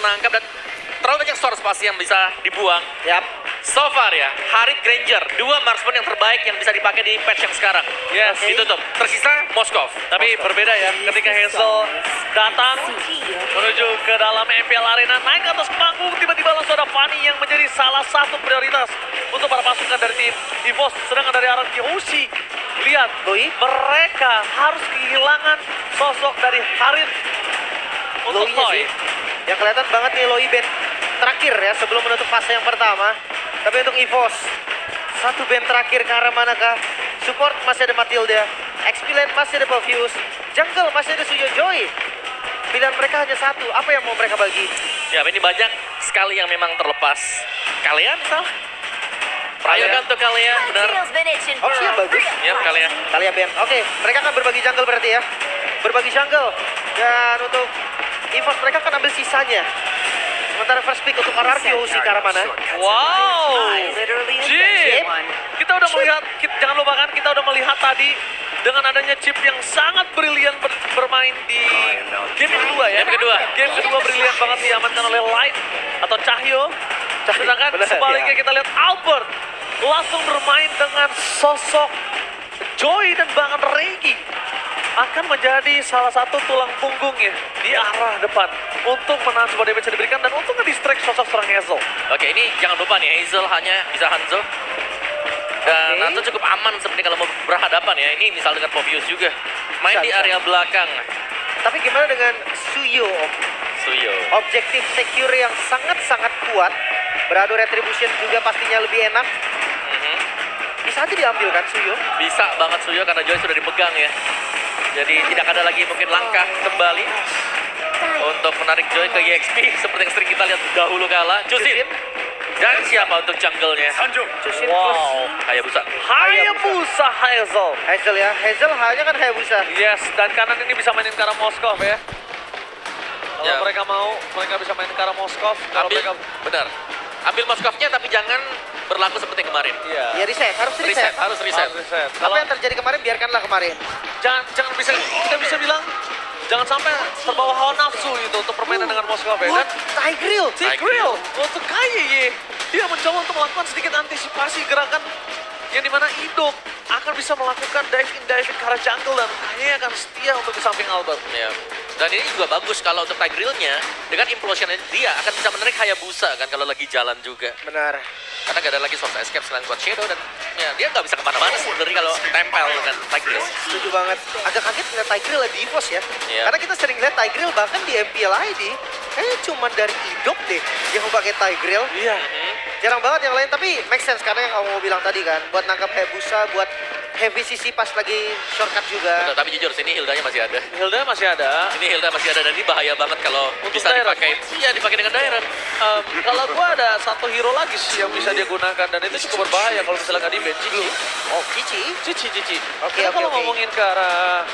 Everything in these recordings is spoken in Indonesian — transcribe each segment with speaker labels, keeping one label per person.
Speaker 1: menangkap dan terlalu banyak source pasti yang bisa dibuang.
Speaker 2: Yap.
Speaker 1: So far ya, Harit Granger, 2 marksman yang terbaik yang bisa dipakai di patch yang sekarang.
Speaker 3: Yes.
Speaker 1: Ditutup. Tersisa Moskov.
Speaker 3: Tapi berbeda ya, ketika Hazel datang menuju ke dalam MPL Arena, naik ke atas panggung, tiba-tiba langsung ada Fanny yang menjadi salah satu prioritas untuk para pasukan dari tim EVOS. Sedangkan dari arah Yoshi, lihat, mereka harus kehilangan sosok dari Harit untuk
Speaker 2: Loi-nya
Speaker 3: Loi.
Speaker 2: sih. Yang kelihatan banget nih Loi band terakhir ya sebelum menutup fase yang pertama. Tapi untuk EVOS, satu band terakhir ke arah manakah? Support masih ada Matilda, XP-Lane masih ada Pelvius, Jungle masih ada Suyo Joy. Pilihan mereka hanya satu, apa yang mau mereka bagi?
Speaker 1: Ya, ini banyak sekali yang memang terlepas. Kalian misal? Prayoga untuk kalian, benar.
Speaker 2: Opsinya bagus.
Speaker 1: Ya, kalian.
Speaker 2: Kalian band, oke, mereka akan berbagi jungle berarti ya. Berbagi jungle. Dan untuk EVOS mereka akan ambil sisanya. Sementara first pick untuk RRQ si ke arah mana?
Speaker 3: Wow, Chip. Kita udah melihat, jangan lupakan kita udah melihat tadi dengan adanya Chip yang sangat brilian bermain di game yang kedua ya. Game kedua brilian banget diamankan oleh Light atau Cahyo. Sedangkan
Speaker 2: Benar,
Speaker 3: sebaliknya
Speaker 2: ya.
Speaker 3: kita lihat Albert langsung bermain dengan sosok Joy dan bahkan Regi akan menjadi salah satu tulang punggungnya di arah depan untuk menahan sebuah damage yang diberikan dan untuk nge-distract sosok serang Hazel.
Speaker 1: Oke, ini jangan lupa nih, Hazel hanya bisa Hanzo. Dan Hanzo cukup aman sebenarnya kalau mau berhadapan ya. Ini misal dengan Pobius juga. Main di
Speaker 2: Bisa.
Speaker 1: area belakang.
Speaker 2: Tapi gimana dengan Suyo?
Speaker 1: Suyo.
Speaker 2: Objektif secure yang sangat-sangat kuat. Beradu retribution juga pastinya lebih enak. Bisa aja diambil kan Suyo?
Speaker 1: Bisa banget Suyo karena Joy sudah dipegang ya. Jadi tidak ada lagi mungkin langkah kembali untuk menarik Joy ke EXP seperti yang sering kita lihat dahulu kala. Jusin. Dan siapa untuk jungle-nya?
Speaker 2: Cusin
Speaker 3: Wow,
Speaker 1: Hayabusa.
Speaker 3: Hayabusa Hazel.
Speaker 2: Hazel ya. Hazel hanya kan Hayabusa.
Speaker 3: Yes, dan kanan ini bisa mainin ke arah Moskov ya. Kalau
Speaker 1: Ya.
Speaker 3: mereka mau, mereka bisa main ke arah Moskov. Kalau
Speaker 1: Ambil,
Speaker 3: mereka,
Speaker 1: benar. Ambil Moskovnya tapi jangan berlaku seperti kemarin.
Speaker 3: iya.
Speaker 2: Ya reset, harus reset.
Speaker 1: Harus reset.
Speaker 3: Harus reset.
Speaker 2: Apa
Speaker 3: Kalau
Speaker 2: yang terjadi kemarin biarkanlah kemarin.
Speaker 3: jangan bisa, kita bisa bilang jangan sampai terbawa hawa nafsu itu untuk permainan dengan Moskov ya. Dan
Speaker 2: Tigreal.
Speaker 3: Tigreal untuk KYY, dia mencoba untuk melakukan sedikit antisipasi gerakan yang dimana Idok akan bisa melakukan dive in ke arah jungle dan kayaknya akan setia untuk di samping Albert.
Speaker 1: Ya. Dan ini juga bagus kalau untuk Tigreal-nya dengan implosion dia akan bisa menarik Hayabusa kan kalau lagi jalan juga.
Speaker 2: Benar.
Speaker 1: Karena gak ada lagi source escape selain buat Shadow dan ya dia nggak bisa kemana-mana sebenarnya kalau tempel dengan Tigreal.
Speaker 2: Setuju banget. Agak kaget ngeliat Tigreal di EVOS ya.
Speaker 1: Iya.
Speaker 2: Karena kita sering lihat Tigreal bahkan di MPL ID. Kayaknya cuma dari Idok deh yang mau pakai Tigreal.
Speaker 3: Iya.
Speaker 2: Jarang banget yang lain, tapi make sense karena yang kamu mau bilang tadi kan. Buat nangkap Hayabusa, buat heavy CC pas lagi shortcut juga.
Speaker 1: Betul, tapi jujur sini Hildanya masih ada.
Speaker 3: Hilda masih ada.
Speaker 1: Ini Hilda masih ada dan ini bahaya banget kalau
Speaker 3: Untuk
Speaker 1: bisa
Speaker 3: Dairon.
Speaker 1: dipakai. Iya dipakai dengan Dairon.
Speaker 3: Kalau gua ada satu hero lagi sih yang bisa dia gunakan dan itu cukup berbahaya kalau misalnya nggak di-ban. Cici.
Speaker 2: Oh, Cici.
Speaker 3: Cici.
Speaker 2: Oke,
Speaker 3: Karena
Speaker 2: oke,
Speaker 3: kalau
Speaker 2: oke.
Speaker 3: ngomongin ke arah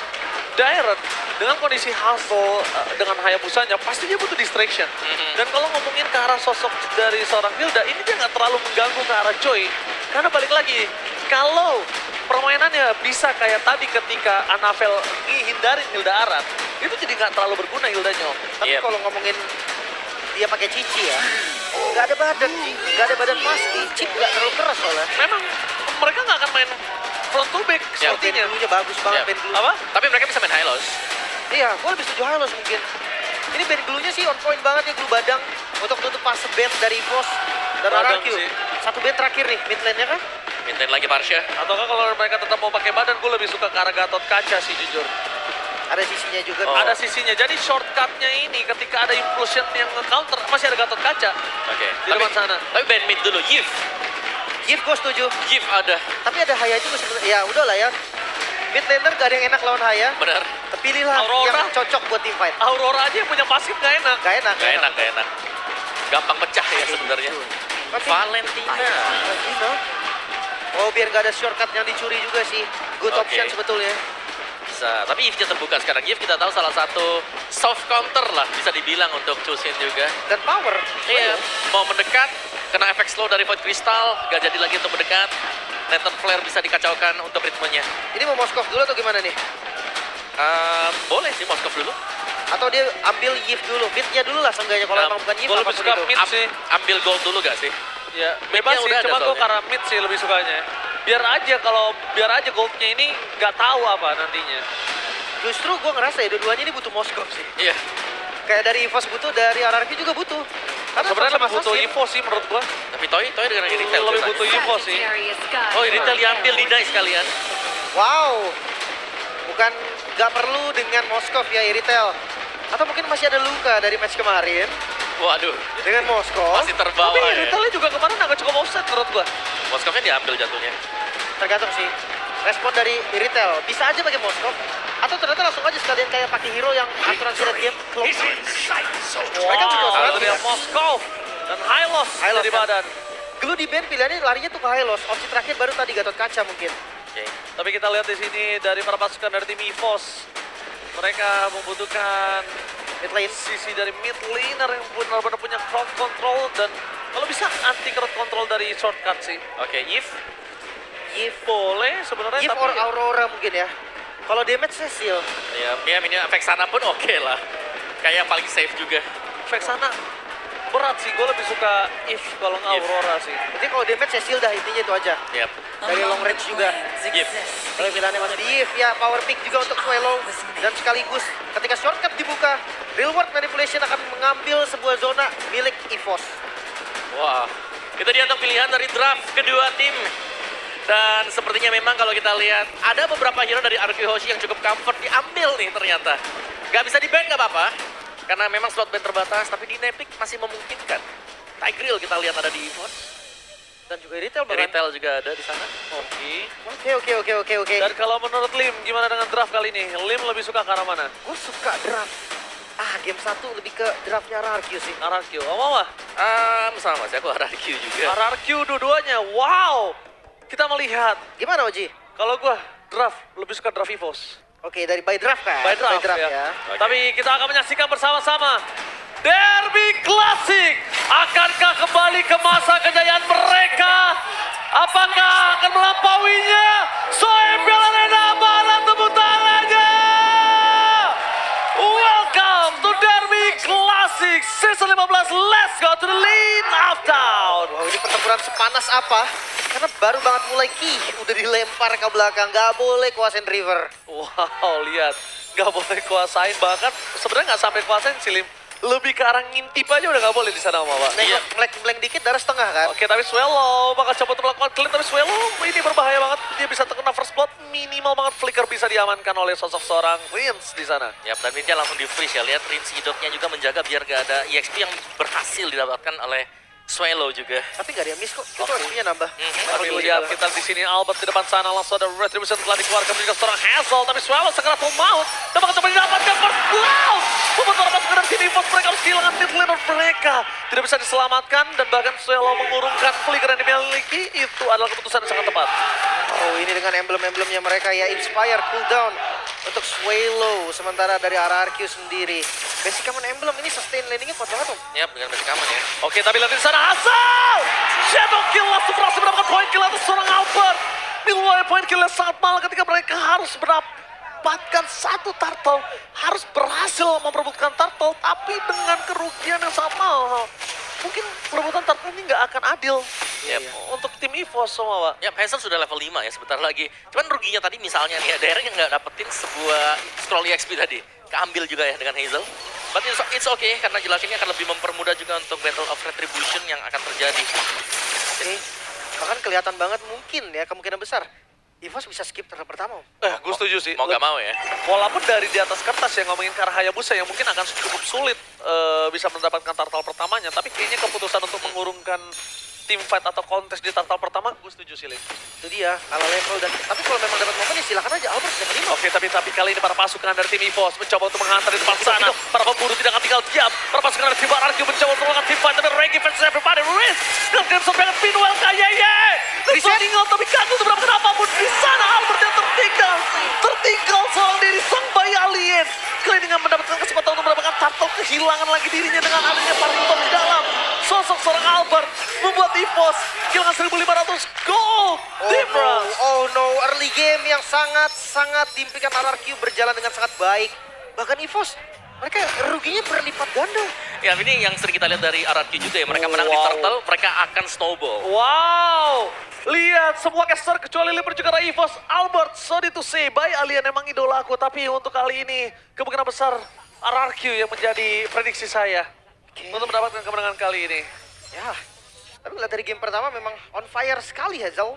Speaker 3: Dairon dengan kondisi Hazel dengan Hayabusanya pasti dia butuh distraction. Dan kalau ngomongin ke arah sosok dari seorang Hilda, ini dia nggak terlalu mengganggu ke arah Joy. Karena balik lagi, kalau permainannya bisa kayak tadi ketika Anavel hindarin Hilda Arat, itu jadi nggak terlalu berguna Hildanya.
Speaker 2: Tapi
Speaker 1: Yep.
Speaker 2: kalau ngomongin dia pakai Cici ya, nggak ada badan, nggak ada badan pasti. Chip nggak terlalu keras soalnya.
Speaker 3: Memang mereka nggak akan main front to back
Speaker 1: Ya,
Speaker 3: sepertinya.
Speaker 2: Band bagus banget
Speaker 1: Ya.
Speaker 2: band glue.
Speaker 3: Apa?
Speaker 1: Tapi mereka bisa main Hylos.
Speaker 2: Iya, gue lebih setuju Hylos mungkin. Ini band glue-nya sih on point banget ya, glue badang untuk tutup fase band dari EVOS dan
Speaker 3: Badang
Speaker 2: RRQ.
Speaker 3: sih.
Speaker 2: Satu band terakhir nih, mid lane-nya kan?
Speaker 1: Mintain lagi Parsha.
Speaker 3: Ataukah kalau mereka tetap mau pakai badan, gue lebih suka ke arah Gatot Kaca sih jujur.
Speaker 2: Ada sisinya juga.
Speaker 1: Oh.
Speaker 3: Ada sisinya. Jadi shortcutnya ini ketika ada implosion yang nge-counter masih ada Gatot Kaca
Speaker 1: Oke.
Speaker 3: di depan sana.
Speaker 1: Tapi band mid dulu. Yif.
Speaker 2: Yif gue setuju.
Speaker 1: Yif ada.
Speaker 2: Tapi ada Haya juga sebenarnya. Ya udah lah ya. Mid laner gak ada yang enak lawan Haya.
Speaker 1: Benar.
Speaker 2: Pilihlah
Speaker 3: Aurora.
Speaker 2: yang cocok buat team fight.
Speaker 3: Aurora aja yang punya pasif nggak enak.
Speaker 2: Gak enak.
Speaker 1: Gak enak. Gampang pecah ya sebenarnya.
Speaker 2: Oke.
Speaker 1: Valentina.
Speaker 2: Valentina. Oh biar gak ada shortcut yang dicuri juga sih. Good
Speaker 1: Oke.
Speaker 2: option sebetulnya.
Speaker 1: Bisa. Tapi Yif-nya terbuka sekarang. Yif kita tahu salah satu soft counter lah bisa dibilang untuk Chusin juga.
Speaker 2: Dan power.
Speaker 1: Iya. Mau mendekat, kena efek slow dari Void Crystal, gak jadi lagi untuk mendekat. Lantern Flare bisa dikacaukan untuk ritmenya.
Speaker 2: Ini mau Moskov dulu atau gimana nih?
Speaker 1: Boleh sih Moskov dulu.
Speaker 2: Atau dia ambil Yif dulu, mid-nya dulu lah seenggaknya kalau emang bukan Yif
Speaker 3: Gue lebih
Speaker 2: apapun
Speaker 3: suka
Speaker 2: itu.
Speaker 3: mid sih.
Speaker 1: Ambil gold dulu gak sih?
Speaker 3: Ya, bebas sih,
Speaker 1: udah ada
Speaker 3: cuma gue
Speaker 1: soalnya.
Speaker 3: karena mid sih lebih sukanya. Biar aja goldnya ini nggak tahu apa nantinya.
Speaker 2: Justru gue ngerasa ya dua-duanya ini butuh Moskov sih.
Speaker 1: Iya.
Speaker 2: Kayak dari EVOS butuh, dari RRQ juga butuh. Karena
Speaker 3: Sebenarnya
Speaker 2: sama-sama
Speaker 3: lebih butuh
Speaker 2: assassin.
Speaker 3: Evo sih menurut gue.
Speaker 1: Tapi Toy dengan ini retail
Speaker 3: Lebih
Speaker 1: biasanya.
Speaker 3: butuh Evo sih.
Speaker 1: Oh, ini retail diambil di nice kalian.
Speaker 2: Wow. Bukan nggak perlu dengan Moskov ya Iritel. Atau mungkin masih ada luka dari match kemarin
Speaker 1: Waduh,
Speaker 2: dengan Moskov.
Speaker 1: masih terbawa
Speaker 3: Tapi
Speaker 1: ya.
Speaker 3: retailnya juga kemarin agak cukup offset menurut gue.
Speaker 1: Moskovnya diambil jatuhnya.
Speaker 2: Tergantung sih. Respon dari Iritel. Bisa aja pakai Moskov. Atau ternyata langsung aja sekalian kayak pakai hero yang aturan red game close. Mereka juga
Speaker 3: Wow,
Speaker 2: sangat
Speaker 3: itu dia Moskov dan Hylos
Speaker 2: Hylos
Speaker 3: dari
Speaker 2: kan.
Speaker 3: badan.
Speaker 2: Glue di band pilihannya larinya tuh ke Hylos. Opsi terakhir baru tadi Gatot Kaca mungkin.
Speaker 1: Oke.
Speaker 3: Tapi kita lihat di sini dari para pasukan dari tim EVOS. Mereka membutuhkan
Speaker 2: Mid lane.
Speaker 3: sisi dari mid laner yang benar-benar punya crowd control dan kalau bisa anti crowd control dari shortcut sih.
Speaker 1: Oke, Yif.
Speaker 2: Yif.
Speaker 3: Boleh sebenarnya
Speaker 2: Yif
Speaker 3: tapi
Speaker 2: or Aurora mungkin ya. Kalau damage Cecil.
Speaker 1: Ya ini efek sana pun oke lah. Kayak yang paling safe juga.
Speaker 3: Vexana berat sih. Gue lebih suka if kalau nggak
Speaker 1: If.
Speaker 3: Aurora sih.
Speaker 2: Jadi kalau damage Cecil dah intinya itu aja.
Speaker 1: Yap.
Speaker 2: Dari long range juga.
Speaker 1: Yif.
Speaker 2: Kalau pilihannya masih di Yif ya power pick juga untuk Swallow. Dan sekaligus ketika shortcut dibuka, real world manipulation akan mengambil sebuah zona milik EVOS.
Speaker 1: Wah, itu dia untuk pilihan dari draft kedua tim. Dan sepertinya memang kalau kita lihat, ada beberapa hero dari RQ Hoshi yang cukup comfort diambil nih ternyata. Gak bisa di-ban gak apa-apa, karena memang slot ban terbatas, tapi di Nepik masih memungkinkan. Tigreal kita lihat ada di EVOS,
Speaker 2: Dan juga retail bahkan.
Speaker 1: Retail juga ada di sana.
Speaker 2: Oke.
Speaker 3: Dan kalau menurut Lim, gimana dengan draft kali ini? Lim lebih suka ke arah mana?
Speaker 2: Gue suka draft. Game 1 lebih ke draftnya RRQ sih.
Speaker 3: RRQ. Oh, mau mah?
Speaker 1: Sama sih, aku RRQ juga.
Speaker 3: RRQ dua-duanya. Wow. Kita melihat.
Speaker 2: Gimana Oji?
Speaker 3: Kalau gua draft, lebih suka draft EVOS.
Speaker 2: Oke, dari by draft kan?
Speaker 3: By draft,
Speaker 2: ya.
Speaker 1: Oke.
Speaker 3: Tapi kita akan menyaksikan bersama-sama. Derby Classic. Akankah kembali ke masa kejayaan mereka? Apakah akan melampauinya? Soebel Arena, mana tepuk tangannya? Welcome to Derby Classic Season 15. Let's go to the lead of town.
Speaker 2: Wow, ini pertempuran sepanas apa? Karena baru banget mulai udah dilempar ke belakang. Gak boleh kuasain River.
Speaker 3: Wow, lihat. Nggak boleh kuasain. Bahkan sebenarnya nggak sampai kuasain sih, Lim. Lebih ke arah ngintip aja udah nggak boleh di sana, Mama.
Speaker 1: Iya.
Speaker 2: Blank dikit darah setengah kan?
Speaker 3: Oke, tapi Swallow bakal coba untuk melakukan clean, tapi Swallow ini berbahaya banget. Dia bisa terkena first blood, minimal banget flicker bisa diamankan oleh sosok seorang Rince di sana.
Speaker 1: Yap, dan Ninja langsung di-freeze ya. Lihat Rince hidupnya juga menjaga biar gak ada EXP yang berhasil didapatkan oleh Swallow juga.
Speaker 2: Tapi gak ada yang miss kok. Itu harusnya nambah.
Speaker 3: Tapi lihat kita di sini Albert di depan sana langsung ada Retribution telah dikeluarkan menjadi seorang Hazel, tapi Swallow sekeratul maut dan bakal coba didapatkan first blood. Membuat para pasukan dari sini mereka harus kehilangan mid laner mereka. Tidak bisa diselamatkan dan bahkan Swallow mengurungkan flicker yang dimiliki. Itu adalah keputusan yang sangat tepat.
Speaker 2: Oh, ini dengan emblem-emblemnya mereka ya. Inspire, cooldown untuk Swallow. Sementara dari RRQ sendiri. Basic common emblem ini sustain landingnya kuat banget tuh.
Speaker 1: Yap, dengan basic aman ya.
Speaker 3: Oke, tapi lihat di sana Hazel! Shadow kill langsung berhasil mendapatkan poin kill atas seorang Albert. Nilai poin killnya sangat mahal ketika mereka harus mendapatkan satu turtle. Harus berhasil memperebutkan turtle, tapi dengan kerugian yang sangat mahal. Mungkin perebutan turtle ini nggak akan adil.
Speaker 1: Yap.
Speaker 3: Untuk tim EVOS semua, Pak.
Speaker 1: Ya, Hazel sudah level 5 ya, sebentar lagi. Cuman ruginya tadi misalnya nih ya, Derek yang nggak dapetin sebuah scroll EXP tadi. Keambil juga ya dengan Hazel. But it's okay, karena jelas ini akan lebih mempermudah juga untuk Battle of Retribution yang akan terjadi.
Speaker 2: Oke. Bahkan kelihatan banget mungkin ya, kemungkinan besar. EVOS bisa skip turtle pertama.
Speaker 3: Gue setuju sih.
Speaker 1: Mau nggak mau ya.
Speaker 3: Walaupun dari di atas kertas ya ngomongin ke arah Hayabusa yang mungkin akan cukup sulit bisa mendapatkan turtle pertamanya. Tapi kayaknya keputusan untuk mengurungkan tim fight atau kontes di turtle pertama, gue setuju sih, Lim.
Speaker 2: Itu dia, kalah level. Dan tapi kalau memang dapat momen ya silakan aja Albert level 5.
Speaker 3: Oke, tapi kali ini para pasukan dari tim EVOS mencoba untuk menghantar di depan sana. Para pemburu tidak akan tinggal diam. Para pasukan dari tim RRQ mencoba untuk melakukan tim fight. Tapi Reggie fans everybody risk. Dan Crimson pengen Pinwell kayaknya. Bisa tinggal tapi kagum seberapa kenapapun di sana. Albert yang tertinggal. Tertinggal seorang diri sang bayi alien. Kali ini mendapatkan kesempatan untuk mendapatkan turtle, kehilangan lagi dirinya dengan adanya Partington di dalam. Sosok seorang Albert membuat EVOS kehilangan 1.500 gold difference.
Speaker 2: Oh no, early game yang sangat diimpikan RRQ berjalan dengan sangat baik. Bahkan EVOS Mereka ruginya berlipat ganda.
Speaker 1: Ya ini yang sering kita lihat dari RRQ juga ya. Mereka menang di
Speaker 3: Wow.
Speaker 1: turtle, mereka akan snowball.
Speaker 3: Wow, lihat semua caster kecuali Liver juga EVOS. Albert, sorry to say, bye Alien emang idola aku. Tapi untuk kali ini kemungkinan besar RRQ yang menjadi prediksi saya untuk mendapatkan kemenangan kali ini.
Speaker 2: Ya, tapi lihat dari game pertama memang on fire sekali Hazel.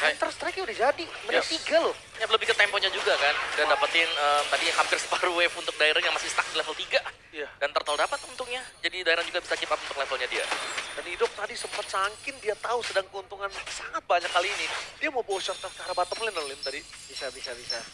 Speaker 1: Hai.
Speaker 2: Counter strike udah jadi, menit
Speaker 1: Yes.
Speaker 2: 3 loh.
Speaker 1: Ya lebih ke temponya juga kan. Dan dapetin tadi hampir separuh wave untuk Dairen yang masih stuck di level 3.
Speaker 3: Iya.
Speaker 1: Dan turtle dapat untungnya. Jadi Dairen juga bisa keep up untuk levelnya dia.
Speaker 3: Dan hidup tadi sempat sangkin dia tahu sedang keuntungan sangat banyak kali ini. Dia mau bawa shortcut ke arah bottom lane Lim tadi.
Speaker 2: Bisa.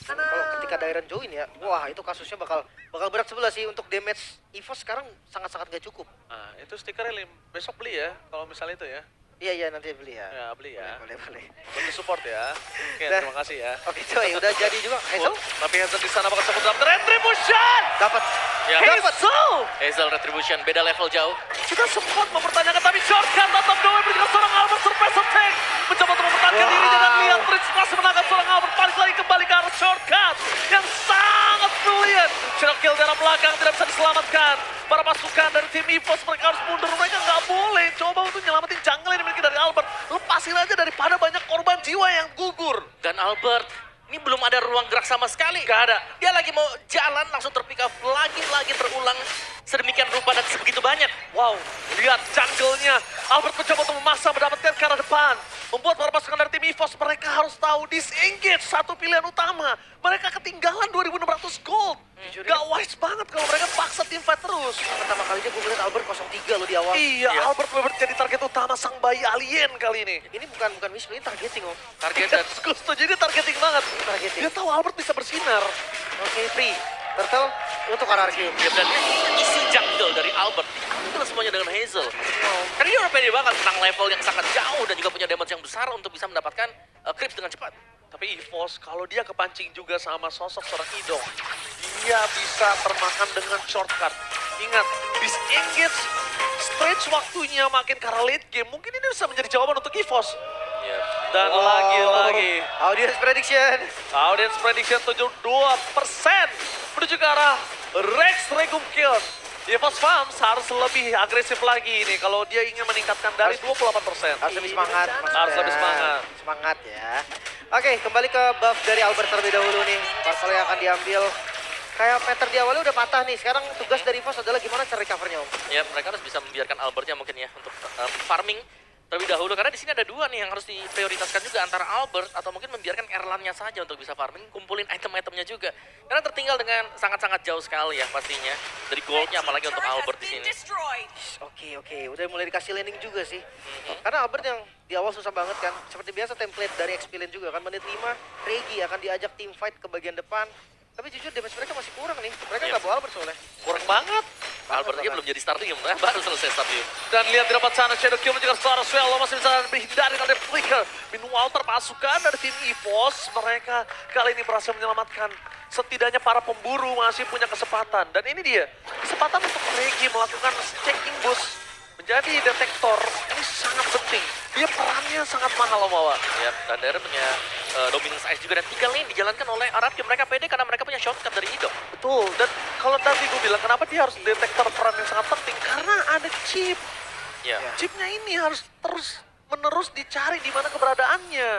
Speaker 2: Kalau ketika Dairen join ya, wah itu kasusnya bakal berat sebelah sih untuk damage EVOS sekarang sangat-sangat gak cukup.
Speaker 3: Nah, itu stikernya Lim. Besok beli ya kalau misalnya itu ya.
Speaker 2: Iya nanti beli ya.
Speaker 3: Ya, beli ya.
Speaker 2: Boleh.
Speaker 3: Untuk support ya. Oke,
Speaker 2: Dan-
Speaker 3: terima kasih ya.
Speaker 2: Oke coy, udah jadi juga. Hazel
Speaker 3: Tapi Hazel di sana bakal sebut dalam retribution.
Speaker 2: dapat.
Speaker 1: Ya.
Speaker 2: Dapat.
Speaker 3: Hazel.
Speaker 1: Hazel Retribution, beda level jauh.
Speaker 3: Kita sempat mempertanyakan tapi shortcut tetap doang berikan seorang Albert surprise attack. Mencoba untuk mempertahankan
Speaker 2: Wah.
Speaker 3: dirinya dan lihat Prince masih menangkap seorang Albert. Balik lagi kembali ke arah shortcut yang sangat brilliant. Shadow kill dari belakang tidak bisa diselamatkan. Para pasukan dari tim EVOS mereka harus mundur. Mereka nggak boleh coba untuk nyelamatin jungle yang dimiliki dari Albert. Lepasin aja daripada banyak korban jiwa yang gugur.
Speaker 1: Dan Albert, ini belum ada ruang gerak sama sekali.
Speaker 3: Gak ada.
Speaker 1: Dia lagi mau jalan, langsung terpick up lagi terulang. Sedemikian rupa dan sebegitu banyak.
Speaker 3: Wow, lihat jungle-nya. Albert mencoba untuk memaksa mendapatkan ke arah depan. Membuat para pasukan dari tim EVOS mereka harus tahu disengage satu pilihan utama. Mereka ketinggalan 2.600 gold. Gak wise banget kalau mereka paksa tim fight terus.
Speaker 2: Pertama kalinya gue ngeliat Albert 03 loh di awal.
Speaker 3: Iya,
Speaker 1: Iya.
Speaker 3: Albert benar jadi target utama sang bayi alien kali ini.
Speaker 2: Ini bukan misplay, ini targeting om.
Speaker 1: Target dan
Speaker 3: Gue setuju, dia targeting banget.
Speaker 2: Targeting.
Speaker 3: Dia tahu Albert bisa bersinar.
Speaker 2: Oke, free. Turtle untuk RRQ.
Speaker 1: dan ini isi jungle dari Albert. Diambil semuanya dengan Hazel. Karena dia udah pede banget menang level yang sangat jauh dan juga punya damage yang besar untuk bisa mendapatkan creeps dengan cepat.
Speaker 3: Tapi EVOS, kalau dia kepancing juga sama sosok seorang idol, dia bisa termakan dengan shortcut. Ingat, disengage, stretch waktunya makin ke arah late game. Mungkin ini bisa menjadi jawaban untuk EVOS.
Speaker 1: Iya.
Speaker 3: Dan lagi-lagi,
Speaker 2: Audience prediction.
Speaker 3: audience prediction 72% menuju ke arah Rex Regum Kill. EVOS Farms harus lebih agresif lagi ini kalau dia ingin meningkatkan dari 28%.
Speaker 2: Harus lebih semangat. maksudnya.
Speaker 3: Harus lebih semangat.
Speaker 2: Semangat ya. Oke, kembali ke buff dari Albert terlebih dahulu nih. Purple yang akan diambil. Kayak meter di awalnya udah patah nih. Sekarang tugas dari EVOS adalah gimana cara recovernya om.
Speaker 1: Ya, mereka harus bisa membiarkan Albertnya mungkin ya untuk farming terlebih dahulu karena di sini ada dua nih yang harus diprioritaskan juga antara Albert atau mungkin membiarkan Erlannya saja untuk bisa farming, kumpulin item-itemnya juga. Karena tertinggal dengan sangat-sangat jauh sekali ya pastinya dari goldnya apalagi untuk Albert di sini.
Speaker 2: Oke. Udah mulai dikasih landing juga sih. Karena Albert yang di awal susah banget kan. Seperti biasa template dari Expilin juga kan. Menit 5, Regi akan diajak tim fight ke bagian depan. Tapi jujur damage mereka masih kurang nih. Mereka
Speaker 1: Iya.
Speaker 2: nggak bawa Albert soalnya.
Speaker 3: Kurang banget.
Speaker 1: Albert aja belum jadi starting baru selesai starting.
Speaker 3: Dan lihat di depan sana, Shadow Kill juga secara swell, lo masih bisa menghindari dari Flicker. Meanwhile, terpasukan dari tim EVOS, mereka kali ini berhasil menyelamatkan. Setidaknya para pemburu masih punya kesempatan. Dan ini dia, kesempatan untuk Regi melakukan checking boost. Menjadi detektor, ini sangat penting. Dia perannya sangat mahal, Om Wawa.
Speaker 1: Ya, dan Darren punya dominance ice juga dan 3 lane dijalankan oleh Arab. Mereka pede karena mereka punya shortcut dari Idok.
Speaker 3: Betul, dan kalau tadi gue bilang, kenapa dia harus detektor peran yang sangat penting? Karena ada chip.
Speaker 1: Ya.
Speaker 3: Chipnya ini harus terus menerus dicari di mana keberadaannya.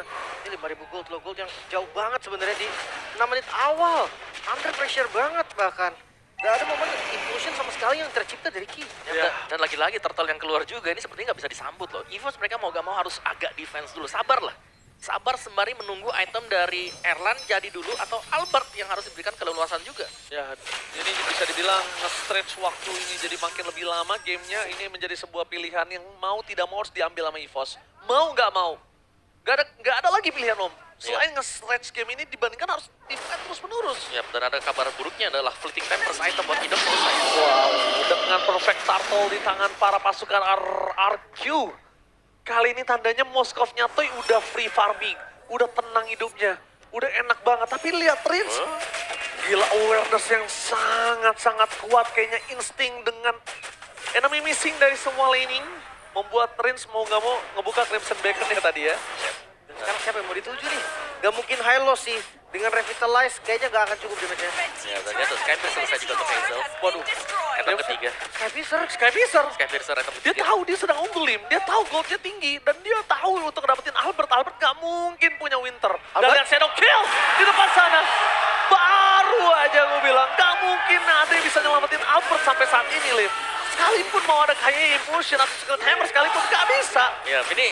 Speaker 2: Ini 5.000 gold loh. Gold yang jauh banget sebenarnya di 6 menit awal. Under pressure banget bahkan. Gak ada momen implosion sama sekali yang tercipta dari Ki.
Speaker 3: Ya.
Speaker 1: Dan lagi-lagi turtle yang keluar juga ini sepertinya nggak bisa disambut loh. EVOS mereka mau gak mau harus agak defense dulu. Sabar lah. Sabar sembari menunggu item dari Erlan jadi dulu atau Albert yang harus diberikan keleluasan juga.
Speaker 3: Ya, ini bisa dibilang nge-stretch waktu ini jadi makin lebih lama gamenya. Ini menjadi sebuah pilihan yang mau tidak mau harus diambil sama EVOS. Mau nggak mau. Nggak ada lagi pilihan Om. Selain nge-stretch game ini dibandingkan harus defend terus menerus.
Speaker 1: Ya, dan ada kabar buruknya adalah fleeting tempers item buat Idok selesai.
Speaker 3: Wow, dengan perfect turtle di tangan para pasukan RRQ. Kali ini tandanya Moskovnya Toy udah free farming, udah tenang hidupnya, udah enak banget. Tapi lihat Rins, gila awareness yang sangat-sangat kuat. Kayaknya insting dengan enemy missing dari semua laning. Membuat Rins mau nggak mau ngebuka Crimson Beacon ya tadi ya.
Speaker 2: Sekarang siapa yang mau dituju nih? Gak mungkin high loss sih. Dengan revitalize kayaknya nggak akan cukup damage-nya.
Speaker 1: Ya, dan lihat tuh, Skype selesai juga untuk Hazel.
Speaker 3: Waduh.
Speaker 1: Item ketiga.
Speaker 3: Skyvisor.
Speaker 1: Skyfisher item
Speaker 3: Dia
Speaker 1: ketiga.
Speaker 3: tahu dia sedang unggul, Lim. Dia tahu goldnya tinggi. Dan dia tahu untuk dapetin Albert. Albert gak mungkin punya Winter. Dan
Speaker 2: Albert?
Speaker 3: lihat Shadow Kill di depan sana. Baru aja gue bilang, gak mungkin ada yang bisa nyelamatin Albert sampai saat ini, Lim. Sekalipun mau ada kayak Impulsion atau Secret Hammer sekalipun gak bisa.
Speaker 1: Ya, ini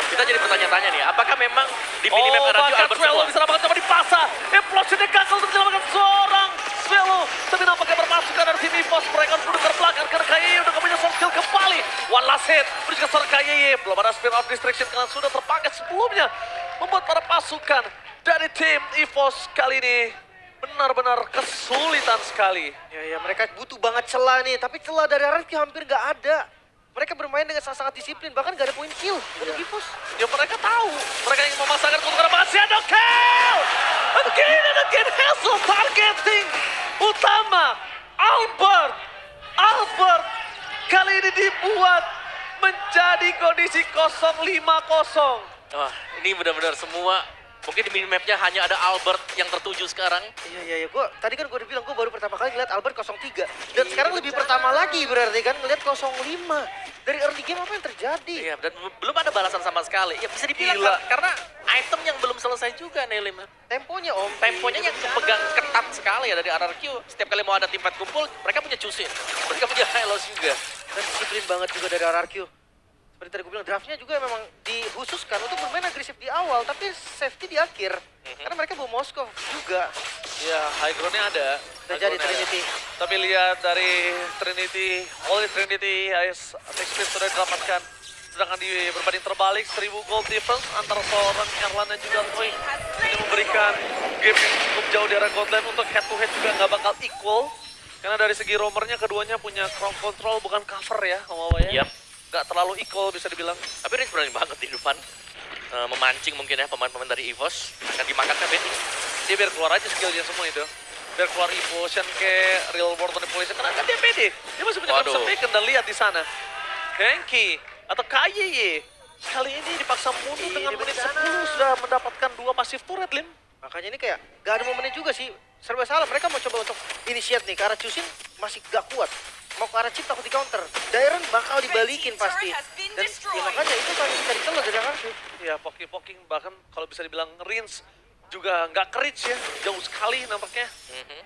Speaker 1: kita jadi bertanya-tanya nih, apakah memang di minimap RRQ
Speaker 3: bahkan
Speaker 1: Albert
Speaker 3: Swallow
Speaker 1: semua?
Speaker 3: bisa dapatkan coba dipasang. Implosionnya gagal untuk menyelamatkan seorang Swallow. Tapi nampaknya berpasukan dari tim EVOS. Mereka harus mundur ke belakang karena KYY udah gak punya soft skill kembali. One last hit, menuju ke seorang KYY. Belum ada spin of distraction karena sudah terpakai sebelumnya. Membuat para pasukan dari tim EVOS kali ini benar-benar kesulitan sekali.
Speaker 2: Ya, mereka butuh banget celah nih, tapi celah dari RRQ hampir nggak ada. Mereka bermain dengan sangat disiplin, bahkan nggak ada poin kill untuk EVOS.
Speaker 3: Ya mereka tahu, mereka ingin memasangkan keuntungan banget. Shadow Kill! Again and again, Hazel targeting utama Albert. Albert kali ini dibuat menjadi kondisi 0-5-0.
Speaker 1: Wah, ini benar-benar semua, mungkin di minimapnya hanya ada Albert yang tertuju sekarang.
Speaker 2: Iya. Tadi kan gue udah bilang, gue baru pertama kali ngeliat Albert 03. Dan sekarang lebih pertama lagi berarti kan ngeliat 05. Dari early game apa yang terjadi?
Speaker 1: Iya, dan belum ada balasan sama sekali. Ya bisa dibilang
Speaker 3: Gila.
Speaker 1: karena item yang belum selesai juga nih, Lim.
Speaker 2: Temponya om.
Speaker 1: Temponya yang pegang ketat sekali ya dari RRQ. Setiap kali mau ada tim fight kumpul, mereka punya Chusin. Mereka punya Hylos juga.
Speaker 2: Dan disiplin banget juga dari RRQ. Seperti tadi gue bilang, draftnya juga memang dikhususkan untuk bermain agresif di awal, tapi safety di akhir. Karena mereka bawa Moskov juga.
Speaker 3: Ya, high ground-nya ada.
Speaker 2: Udah
Speaker 3: High
Speaker 2: jadi
Speaker 3: ground-nya ada.
Speaker 2: Trinity.
Speaker 3: Tapi lihat dari Trinity, Holy Trinity, attack speed sudah didapatkan. Sedangkan di berbanding terbalik, 1000 gold difference antara seorang Erlan dan juga Toy. Ini memberikan game yang cukup jauh di arah Godland untuk head to head juga nggak bakal equal. Karena dari segi roamernya keduanya punya crown control, bukan cover ya, Om Awa ya.
Speaker 1: Yap.
Speaker 3: Nggak terlalu equal bisa dibilang.
Speaker 1: Tapi ini berani banget di depan. Memancing mungkin ya pemain-pemain dari EVOS. Akan dimakankan Benny.
Speaker 3: Dia biar keluar aja skillnya semua itu. Biar keluar Evolution ke Real World Manipulation. Karena kan dia pede. Dia masih punya
Speaker 1: Waduh.
Speaker 3: Crimson Beacon dan lihat di sana. Genki atau KYY. Kali ini dipaksa mundur dengan menit 10 sudah mendapatkan 2 passive turret, Lim.
Speaker 2: Makanya ini kayak gak ada momennya juga sih. Serba salah, mereka mau coba untuk initiate nih. Karena Chusin masih gak kuat. Mau ke arah chip takut di counter. Dairon bakal dibalikin pasti. Dan ya makanya itu paling bisa ditelan dari RRQ.
Speaker 3: Ya, poking-poking bahkan kalau bisa dibilang Rins juga nggak courage ya. Jauh sekali nampaknya.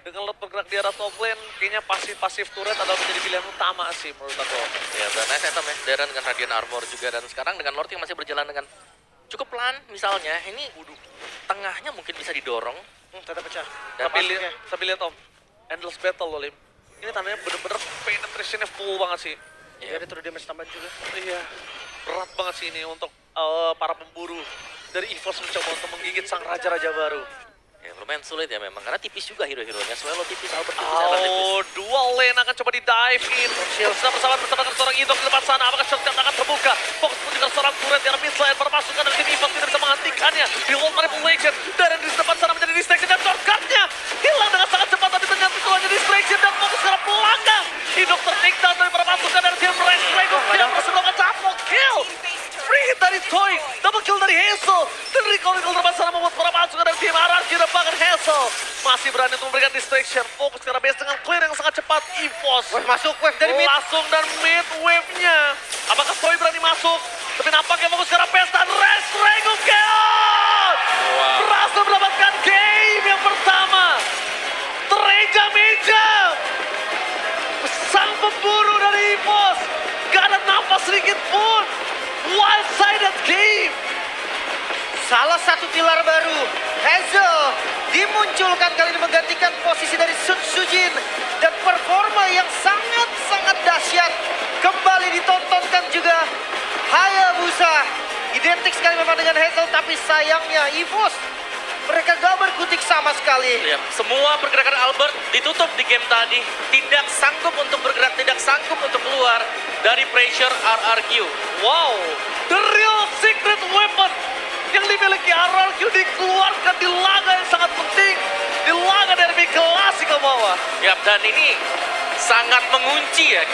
Speaker 3: Dengan lot bergerak di arah top lane, kayaknya pasif turret adalah menjadi pilihan utama sih menurut aku.
Speaker 1: Ya, dan nice item ya. Darren dengan Radiant Armor juga. Dan sekarang dengan Lord yang masih berjalan dengan cukup pelan misalnya. Ini tengahnya mungkin bisa didorong.
Speaker 2: Tetap pecah.
Speaker 1: Dan
Speaker 3: Tapi lihat Om, Endless Battle loh, Lim. Ini tandanya bener-bener penetrationnya full banget sih.
Speaker 2: Ya, ada turun damage tambahan juga.
Speaker 3: Iya, berat banget sih ini untuk para pemburu dari EVOS mencoba untuk menggigit sang raja-raja baru.
Speaker 1: Ya, lumayan sulit ya memang. Karena tipis juga hero-heronya. Swallow tipis, Albert tipis, Erlan tipis.
Speaker 3: Oh, dual lane akan coba di-dive in. Bersama bersama mendapatkan seorang Idok di depan sana. Apakah shotgun akan terbuka? Fokus menunjukkan seorang turret yang mid lane. Para pasukan dari tim EVOS tidak bisa menghentikannya. Di hold manipulation. Dan di depan sana menjadi distraction. Dan shortcutnya hilang dengan sangat cepat. Tapi dengan tentuannya distraction dan fokus ke arah belakang. Idok ter-takedown dari para pasukan dari tim Red Dragon. Dia berhasil melakukan double kill. Free hit dari Toy. Double kill dari Hazel. Dan recall depan sana membuat para pasukan dari tim RRQ dan bahkan Hazel masih berani untuk memberikan distraction. Fokus ke arah base dengan clear yang sangat cepat. EVOS
Speaker 2: Wave masuk, wave dari mid.
Speaker 3: langsung dan mid wave-nya. Apakah Toy berani masuk? Tapi nampaknya fokus ke arah base dan Red Dragon Chaos berhasil mendapatkan game yang pertama. Tereja-meja. Sang pemburu dari EVOS gak ada nafas sedikit pun. One-sided game.
Speaker 2: Salah satu pilar baru, Hazel dimunculkan kali ini menggantikan posisi dari Sun Sujin. Dan performa yang sangat-sangat dahsyat kembali ditontonkan juga Hayabusa. Identik sekali memang dengan Hazel, tapi sayangnya EVOS mereka gak berkutik sama sekali.
Speaker 1: Ya, semua pergerakan Albert ditutup di game tadi. Tidak sanggup untuk bergerak, tidak sanggup untuk keluar dari pressure RRQ.
Speaker 3: Wow, the real secret weapon yang dimiliki RRQ dikeluarkan di laga yang sangat penting. Di laga derby klasik ke bawah.
Speaker 1: Ya, dan ini sangat mengunci ya.